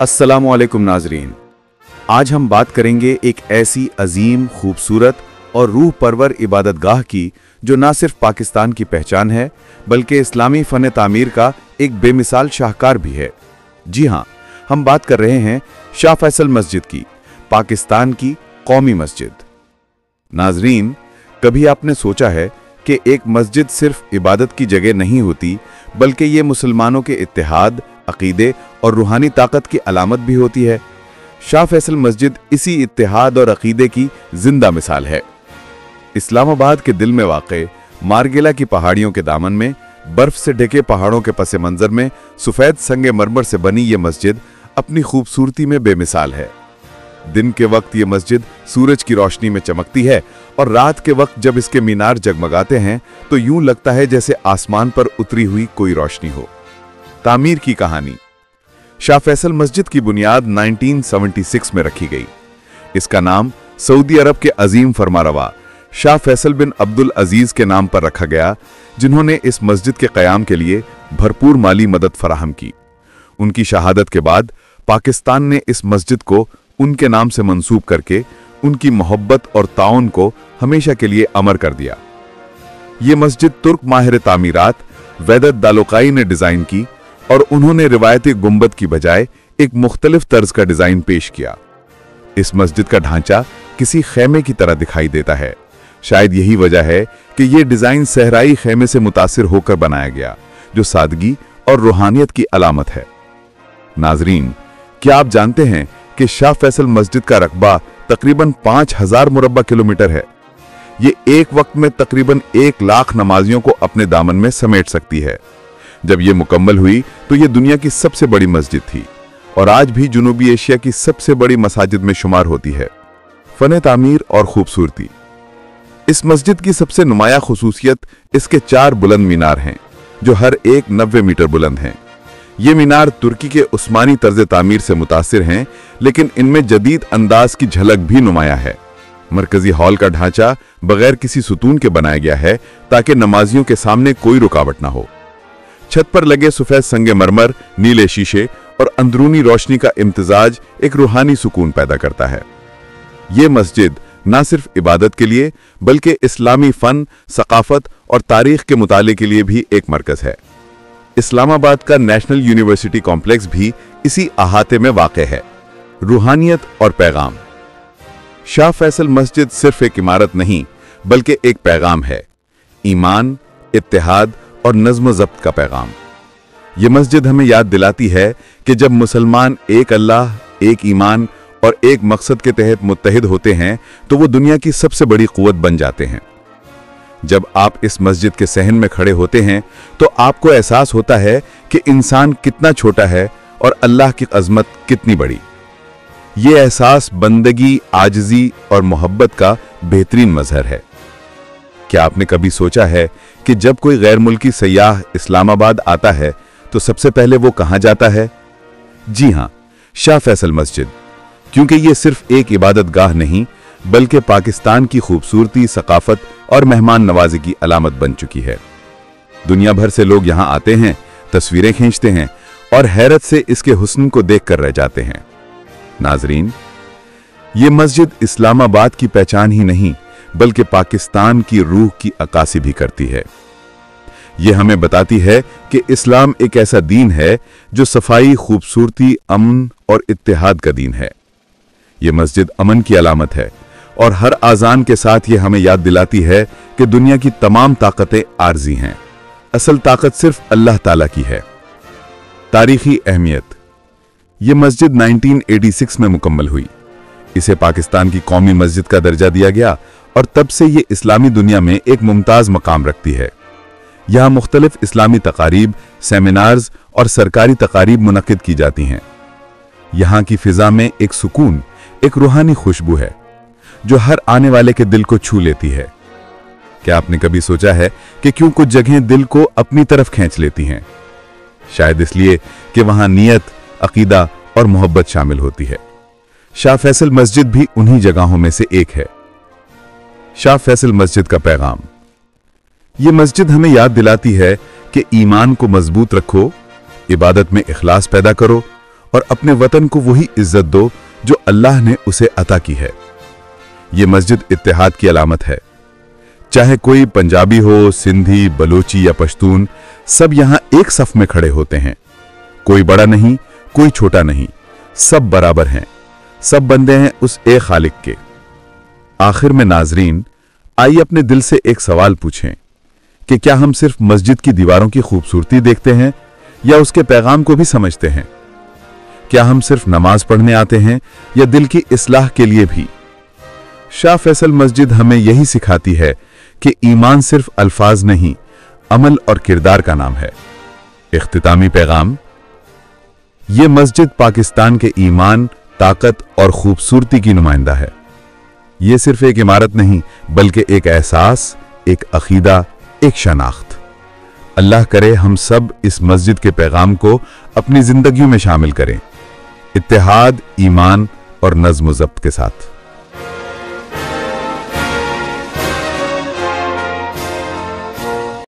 अस्सलामु अलैकुम नाजरीन। आज हम बात करेंगे एक ऐसी अजीम, खूबसूरत और रूह परवर इबादतगाह की जो ना सिर्फ पाकिस्तान की पहचान है बल्कि इस्लामी फ़न तामीर का एक बेमिसाल शाहकार भी है। जी हाँ, हम बात कर रहे हैं शाह फैसल मस्जिद की, पाकिस्तान की कौमी मस्जिद। नाजरीन, कभी आपने सोचा है कि एक मस्जिद सिर्फ इबादत की जगह नहीं होती बल्कि ये मुसलमानों के इत्तेहाद, अकीदे और रूहानी ताकत की अलामत भी होती है। शाह फैसल मस्जिद इसी इत्तेहाद और अकीदे की जिंदा मिसाल है। इस्लामाबाद के दिल में वाक़े मारगिला की पहाड़ियों के दामन में बर्फ से ढके पहाड़ों के पस मंजर में सफ़ेद संगे मरमर से बनी ये मस्जिद अपनी खूबसूरती में बेमिसाल है। दिन के वक्त ये मस्जिद सूरज की रोशनी में चमकती है और रात के वक्त जब इसके मीनार जगमगाते हैं तो यूं लगता है जैसे आसमान पर उतरी हुई कोई रोशनी हो। तामीर की कहानी। शाह फैसल मस्जिद की बुनियाद 1976 में रखी गई। इसका नाम सऊदी अरब के अजीम फरमारवा शाह फैसल बिन अब्दुल अजीज के नाम पर रखा गया, जिन्होंने इस मस्जिद के क़याम के लिए भरपूर माली मदद फराहम की। उनकी शहादत के बाद पाकिस्तान ने इस मस्जिद को उनके नाम से मंसूब करके उनकी मोहब्बत और ताउन को हमेशा के लिए अमर कर दिया। ये मस्जिद तुर्क माहिर तामीरात वैदत दालोकाई ने डिजाइन की और उन्होंने रिवायती गुंबद की बजाय एक मुख्तलिफ तर्ज का डिजाइन पेश किया। इस मस्जिद का ढांचा किसी खेमे की तरह दिखाई देता है। शायद यही वजह है कि यह डिजाइन सहराई खेमे से मुतासिर होकर बनाया गया, जो सादगी और रूहानियत की अलामत है। नाजरीन, क्या आप जानते हैं कि शाह फैसल मस्जिद का रकबा तकरीबन 5000 मुरब्बा किलोमीटर है। ये एक वक्त में तकरीबन 1 लाख नमाजियों को अपने दामन में समेट सकती है। जब ये मुकम्मल हुई तो ये दुनिया की सबसे बड़ी मस्जिद थी और आज भी जनूबी एशिया की सबसे बड़ी मसाजिद में शुमार होती है। फन तामीर और खूबसूरती। इस मस्जिद की सबसे नुमाया खुसूसियत इसके 4 बुलंद मीनार हैं, जो हर एक 90 मीटर बुलंद हैं। ये मीनार तुर्की के उस्मानी तर्ज तामीर से मुतासिर हैं, लेकिन इनमें जदीद अंदाज की झलक भी नुमाया है। मरकजी हॉल का ढांचा बगैर किसी सुतून के बनाया गया है ताकि नमाजियों के सामने कोई रुकावट ना हो। छत पर लगे सफेद संगे मरमर, नीले शीशे और अंदरूनी रोशनी का इम्तिजाज एक रूहानी सुकून पैदा करता है। ये मस्जिद न सिर्फ इबादत के लिए बल्कि इस्लामी फन, सकाफत और तारीख के मुताले के लिए भी एक मरकज है। इस्लामाबाद का नेशनल यूनिवर्सिटी कॉम्प्लेक्स भी इसी अहाते में वाक़ है। रूहानियत और पैगाम। शाह फैसल मस्जिद सिर्फ एक इमारत नहीं बल्कि एक पैगाम है। ईमान, इत्तेहाद और नज़्म ज़ब्त का पैगाम। यह मस्जिद हमें याद दिलाती है कि जब मुसलमान एक अल्लाह, एक ईमान और एक मकसद के तहत मुत्तहिद होते हैं तो वो दुनिया की सबसे बड़ी क़ुव्वत बन जाते हैं। जब आप इस मस्जिद के सहन में खड़े होते हैं तो आपको एहसास होता है कि इंसान कितना छोटा है और अल्लाह की अज़मत कितनी बड़ी। ये एहसास बंदगी, आजिज़ी और मोहब्बत का बेहतरीन मज़हर है। क्या आपने कभी सोचा है कि जब कोई गैर मुल्की सयाह इस्लामाबाद आता है तो सबसे पहले वो कहाँ जाता है? जी हाँ, शाह फैसल मस्जिद, क्योंकि ये सिर्फ एक इबादत गाह नहीं बल्कि पाकिस्तान की खूबसूरती, सकाफत और मेहमान नवाजी की अलामत बन चुकी है। दुनिया भर से लोग यहाँ आते हैं, तस्वीरें खींचते हैं और हैरत से इसके हुस्न को देखकर रह जाते हैं। नाजरीन, ये मस्जिद इस्लामाबाद की पहचान ही नहीं बल्कि पाकिस्तान की रूह की अक्कासी भी करती है। ये हमें बताती है कि इस्लाम एक ऐसा दीन है जो सफाई, खूबसूरती, अमन और इत्तेहाद का दीन है। ये मस्जिद अमन की अलामत है और हर आज़ान के साथ ये हमें याद दिलाती है कि दुनिया की तमाम ताकतें आर्जी हैं, असल ताकत सिर्फ अल्लाह ताला की है। तारीखी अहमियत। ये मस्जिद 1986 में मुकम्मल हुई। इसे पाकिस्तान की कौमी मस्जिद का दर्जा दिया गया और तब से ये इस्लामी दुनिया में एक मुमताज़ मकाम रखती है। यहाँ मुख्तलिफ इस्लामी तकारीब, सेमिनार्स और सरकारी तकारीब मुनक़िद की जाती हैं। यहाँ की फ़िज़ा में एक सुकून, एक रूहानी खुशबू है जो हर आने वाले के दिल को छू लेती है। क्या आपने कभी सोचा है कि क्यों कुछ जगहें दिल को अपनी तरफ खींच लेती हैं? शायद इसलिए कि वहां नियत, अकीदा और मोहब्बत शामिल होती है। शाह फैसल मस्जिद भी उन्हीं जगहों में से एक है। शाह फैसल मस्जिद का पैगाम। ये मस्जिद हमें याद दिलाती है कि ईमान को मजबूत रखो, इबादत में इखलास पैदा करो और अपने वतन को वही इज्जत दो जो अल्लाह ने उसे अता की है। ये मस्जिद इत्तेहाद की अलामत है। चाहे कोई पंजाबी हो, सिंधी, बलोची या पश्तून, सब यहां एक सफ में खड़े होते हैं। कोई बड़ा नहीं, कोई छोटा नहीं, सब बराबर हैं। सब बंदे हैं उस एक खालिक के। आखिर में नाजरीन, आइए अपने दिल से एक सवाल पूछें कि क्या हम सिर्फ मस्जिद की दीवारों की खूबसूरती देखते हैं या उसके पैगाम को भी समझते हैं? क्या हम सिर्फ नमाज पढ़ने आते हैं या दिल की इस्लाह के लिए भी? शाह फैसल मस्जिद हमें यही सिखाती है कि ईमान सिर्फ अल्फाज नहीं, अमल और किरदार का नाम है। इख्तितामी पैगाम: ये मस्जिद पाकिस्तान के ईमान, ताकत और खूबसूरती की नुमाइंदा है। ये सिर्फ एक इमारत नहीं, बल्कि एक एहसास, एक अकीदा, एक शनाख्त। अल्लाह करे हम सब इस मस्जिद के पैगाम को अपनी जिंदगियों में शामिल करें, इत्तेहाद, ईमान और नज़्म व ज़ब्त के साथ।